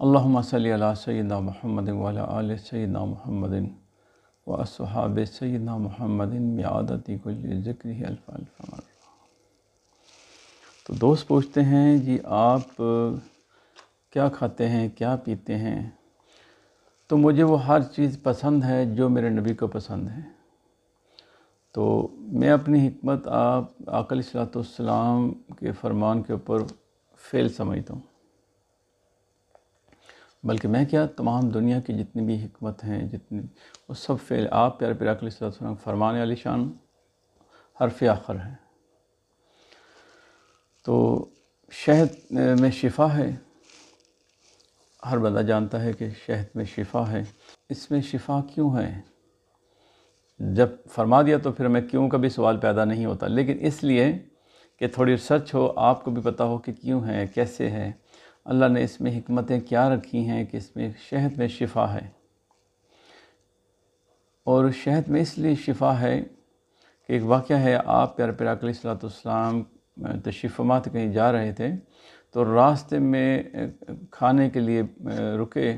अल्लाहुम्मा सल्लि अला सय्यिदिना मुहम्मद व अला आलि सय्यिदिना मुहम्मद व अस्हाबि सय्यिदिना मुहम्मद मिआदति कुल्लि ज़िक्रिही अल्फ़ अल्फ़ मर्रा। तो दोस्त पूछते हैं जी आप क्या खाते हैं, क्या पीते हैं? तो मुझे वो हर चीज़ पसंद है जो मेरे नबी को पसंद है। तो मैं अपनी हिकमत आप आका अलैहिस्सलाम के फरमान के ऊपर फ़ेल समझता हूँ, बल्कि मैं क्या तमाम दुनिया की जितनी भी हिकमत हैं जितनी वो सब फ़ेल आप प्यारे प्यारे आका अलैहिस्सलाम फरमान आलीशान हरफ़ आखर है। तो शहद में शिफ़ा है, हर बंदा जानता है कि शहद में शिफ़ा है। इसमें शिफ़ा क्यों है? जब फरमा दिया तो फिर हमें क्यों का भी सवाल पैदा नहीं होता, लेकिन इसलिए कि थोड़ी रिसर्च हो, आपको भी पता हो कि क्यों है, कैसे है, अल्लाह ने इसमें हिकमतें क्या रखी हैं कि इसमें शहद में शिफ़ा है। और शहद में इसलिए शिफ़ा है कि एक वाक़या है, आप प्यारे प्यारे आका अलैहिस्सलाम तशरीफ़ फरमा कहीं जा रहे थे, तो रास्ते में खाने के लिए रुके,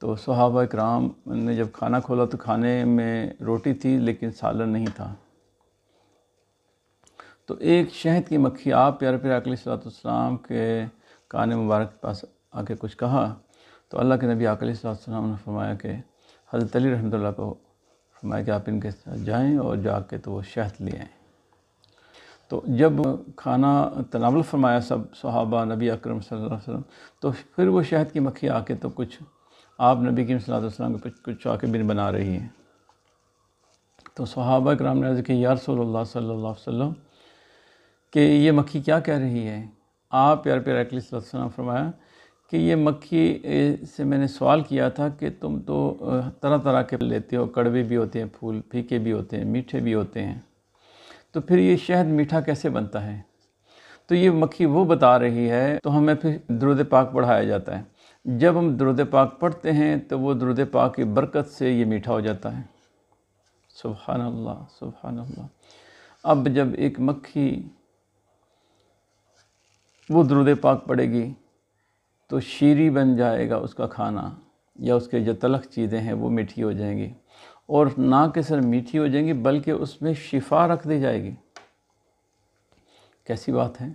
तो सहाबा इकराम ने जब खाना खोला तो खाने में रोटी थी लेकिन सालन नहीं था। तो एक शहद की मक्खी आप प्यारे प्यारे आका अलैहिस्सलाम के कान मुबारक के पास आके कुछ कहा, तो अल्लाह के नबी आका अलैहिस्सलाम ने फरमाया कि हज़रत अली रहमतुल्लाह को फरमाया कि आप इनके साथ जाएँ और जाके तो वो शहद ले आएँ। तो जब खाना तनावल फरमाया सब सहाबा नबी अकरम सल्लल्लाहु अलैहि वसल्लम, तो फिर वो शहद की मक्खी आके तो कुछ आप नबी करीम सल्लल्लाहु अलैहि वसल्लम के कुछ आके बिन बना रही है। तो सहाबा इकराम ने अर्ज़ की या रसूलल्लाह सल्लल्लाहु अलैहि वसल्लम कि ये मक्खी क्या कह रही है? आप प्यारे प्यारे आका अलैहि वसल्लम फरमाया कि ये मक्खी से मैंने सवाल किया था कि तुम तो तरह तरह के लेते हो, कड़वे भी होते हैं फूल, फीके भी होते हैं, मीठे भी होते हैं, तो फिर ये शहद मीठा कैसे बनता है? तो ये मक्खी वो बता रही है। तो हमें फिर दुरूद पाक पढ़ाया जाता है। जब हम दुरूद पाक पढ़ते हैं तो वो दुरूद पाक की बरकत से ये मीठा हो जाता है। सुभान अल्लाह, सुभान अल्लाह। अब जब एक मक्खी वो दुरूद पाक पढ़ेगी तो शीरी बन जाएगा उसका खाना, या उसके जो तलख चीज़ें हैं वो मीठी हो जाएंगी, और ना कि सिर्फ मीठी हो जाएंगी बल्कि उसमें शिफा रख दी जाएगी। कैसी बात है,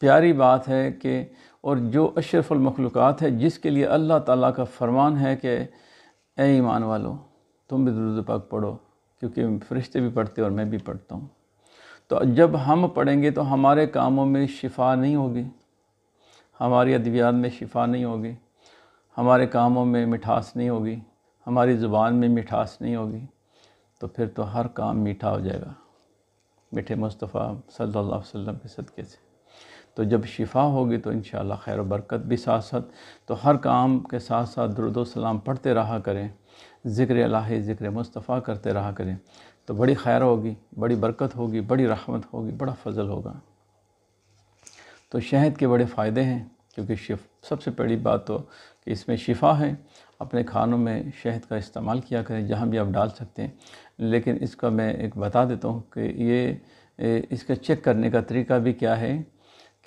प्यारी बात है कि और जो अशरफुल मखलूक़ात है जिसके लिए अल्लाह ताला का फरमान है कि ए ईमान वालो तुम भी दुरूद पाक पढ़ो, क्योंकि फ़रिश्ते भी पढ़ते और मैं भी पढ़ता हूँ। तो जब हम पढ़ेंगे तो हमारे कामों में शिफा नहीं होगी, हमारी अद्वियात में शिफा नहीं होगी, हमारे कामों में मिठास नहीं होगी, हमारी ज़ुबान में मिठास नहीं होगी, तो फिर तो हर काम मीठा हो जाएगा मीठे मुस्तफ़ा सल्लल्लाहु अलैहि वसल्लम के सदक़े से। तो जब शिफा होगी तो इंशाअल्लाह खैर और बरकत भी साथ साथ। तो हर काम के साथ साथ दुरूद व सलाम पढ़ते रहा करें, ज़िक्र इलाही ज़िक्र मुस्तफ़ा करते रहा करें, तो बड़ी खैर होगी, बड़ी बरकत होगी, बड़ी रहमत होगी, बड़ा फ़ज़ल होगा। तो शहद के बड़े फ़ायदे हैं, क्योंकि सबसे बड़ी बात तो कि इसमें शिफा है। अपने खानों में शहद का इस्तेमाल किया करें, जहाँ भी आप डाल सकते हैं। लेकिन इसका मैं एक बता देता हूँ कि ये इसका चेक करने का तरीका भी क्या है,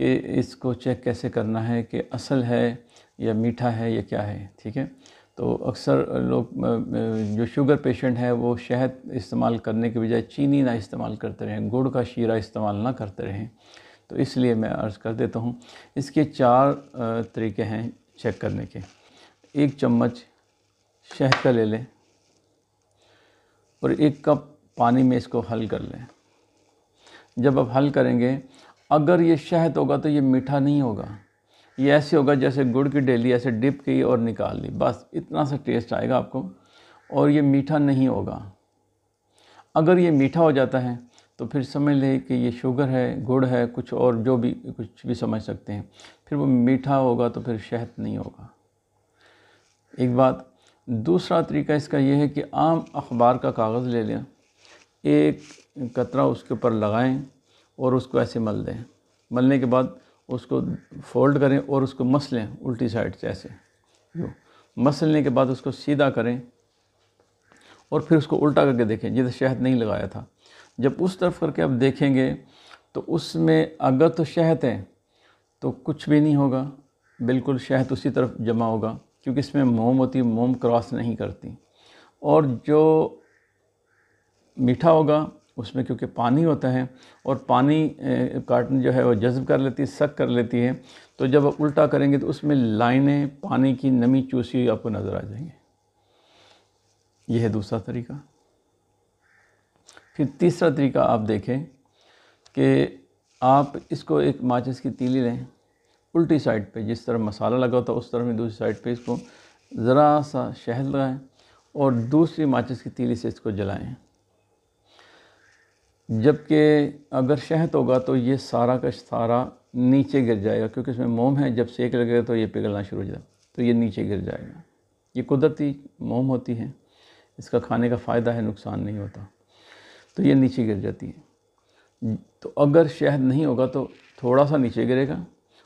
कि इसको चेक कैसे करना है कि असल है या मीठा है या क्या है। ठीक है, तो अक्सर लोग जो शुगर पेशेंट है वो शहद इस्तेमाल करने के बजाय चीनी ना इस्तेमाल करते रहें, गुड़ का शीरा इस्तेमाल ना करते रहें। तो इसलिए मैं अर्ज़ कर देता हूँ, इसके 4 तरीके हैं चेक करने के। 1 चम्मच शहद का ले लें और 1 कप पानी में इसको हल कर लें। जब आप हल करेंगे, अगर ये शहद होगा तो ये मीठा नहीं होगा, ये ऐसे होगा जैसे गुड़ की डेली ऐसे डिप की और निकाल ली, बस इतना सा टेस्ट आएगा आपको, और ये मीठा नहीं होगा। अगर ये मीठा हो जाता है तो फिर समझ लें कि ये शुगर है, गुड़ है, कुछ और जो भी कुछ भी समझ सकते हैं, फिर वो मीठा होगा तो फिर शहद नहीं होगा। एक बात। दूसरा तरीका इसका ये है कि आम अखबार का कागज़ ले लें, 1 कतरा उसके ऊपर लगाएं और उसको ऐसे मल दें। मलने के बाद उसको फोल्ड करें और उसको मसलें उल्टी साइड से ऐसे, मसलने के बाद उसको सीधा करें और फिर उसको उल्टा करके देखें जैसे शहद नहीं लगाया था। जब उस तरफ करके आप देखेंगे तो उसमें अगर तो शहद है तो कुछ भी नहीं होगा, بالکل شہد اسی طرف جمع ہوگا، کیونکہ اس میں موم ہوتی ہے، موم کراس نہیں کرتی۔ اور جو میٹھا ہوگا اس میں کیونکہ پانی ہوتا ہے، اور پانی کاٹن جو ہے وہ جذب کر لیتی ہے، سک کر لیتی ہے، تو جب آپ الٹا کریں گے تو اس میں لائنیں پانی کی نمی چوسی ہوئی آپ کو نظر آ جائیں گے۔ یہ ہے دوسرا طریقہ۔ پھر تیسرا طریقہ آپ دیکھیں کہ آپ اس کو ایک ماچس کی تیلی لیں، الٹی سائڈ پہ جس طرح مسالہ لگا ہوتا ہے اس طرح میں دوسری سائڈ پہ اس کو ذرا سا شہد لگائیں اور دوسری ماچس کی تیلی سے اس کو جلائیں۔ جبکہ اگر شہد ہوگا تو یہ سارا کا سارا نیچے گر جائے گا، کیونکہ اس میں موم ہے، جب سیک لگے گا تو یہ پگھلنا شروع ہو جائے گا، تو یہ نیچے گر جائے گا۔ یہ قدرتی موم ہوتی ہے، اس کا کھانے کا فائدہ ہے، نقصان نہیں ہوتا، تو یہ نیچے گر جاتی ہے۔ تو اگر شہد نہیں ہوگا تو تھوڑا سا نیچے گرے گا،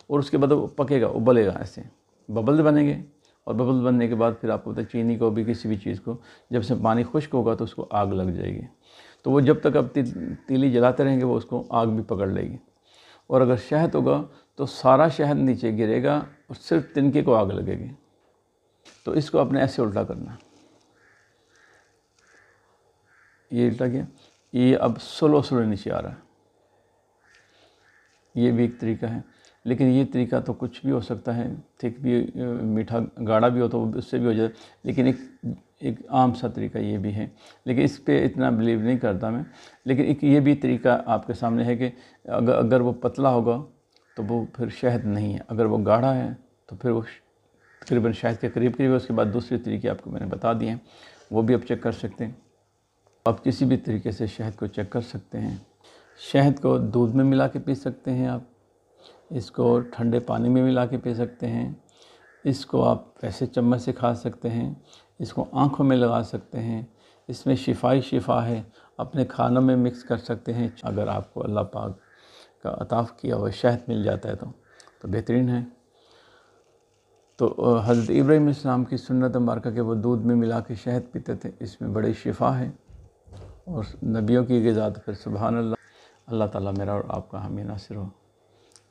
اور اس کے بعد وہ پکے گا، ابلے گا، ایسے ببلز بنیں گے، اور ببلز بننے کے بعد پھر آپ کو پتہ چینی کو بھی، کسی بھی چیز کو، جب سے پانی خشک ہوگا تو اس کو آگ لگ جائے گی، تو وہ جب تک آپ تیلی جلاتے رہیں گے وہ اس کو آگ بھی پکڑ لے گی۔ اور اگر شہد ہوگا تو سارا شہد نیچے گرے گا اور صرف تنکے کو آگ لگے گی۔ تو اس کو آپ نے ایسے الٹا کرنا، یہ الٹا کیا، یہ اب سلو نیچے آ رہا ہے۔ یہ بھی ایک طریقہ ہے، لیکن یہ طریقہ تو کچھ بھی ہو سکتا ہے، تھک بھی، میٹھا گاڑھا بھی ہو تو اس سے بھی ہو جائے، لیکن ایک عام سا طریقہ یہ بھی ہے، لیکن اس پہ اتنا بلیو نہیں کرتا میں۔ لیکن ایک یہ بھی طریقہ آپ کے سامنے ہے کہ اگر وہ پتلا ہوگا تو وہ پھر شہد نہیں ہے، اگر وہ گاڑھا ہے تو پھر وہ تقریباً شہد کے قریب ہے۔ اس کے بعد دوسرے طریقے آپ کو میں نے بتا دیے ہیں، وہ بھی آپ چیک کر سکتے ہیں۔ آپ کسی بھی طریقے سے شہد کو چیک کر سکتے ہیں۔ شہد کو دودھ میں ملا کے پی سکتے ہیں آپ، اس کو ٹھنڈے پانی میں ملا کے پی سکتے ہیں، اس کو آپ ویسے چمچ سے کھا سکتے ہیں، اس کو آنکھوں میں لگا سکتے ہیں، اس میں شفا ہے، اپنے کھانوں میں مکس کر سکتے ہیں۔ اگر آپ کو اللہ پاک کا عطا کیا ہوا شہد مل جاتا ہے تو بہترین ہے۔ تو حضرت ابراہیم علیہ السلام کی سنت مبارکہ کہ وہ دودھ میں ملا کے شہد پیتے تھے، اس میں بڑی شفا ہے، اور نبیوں کی غذا تو پھر سبحان اللہ۔ اللہ تعالیٰ میرا اور آپ کا حامی ناصر ہو۔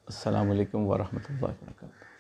السلام علیکم ورحمۃ اللہ وبرکاتہ۔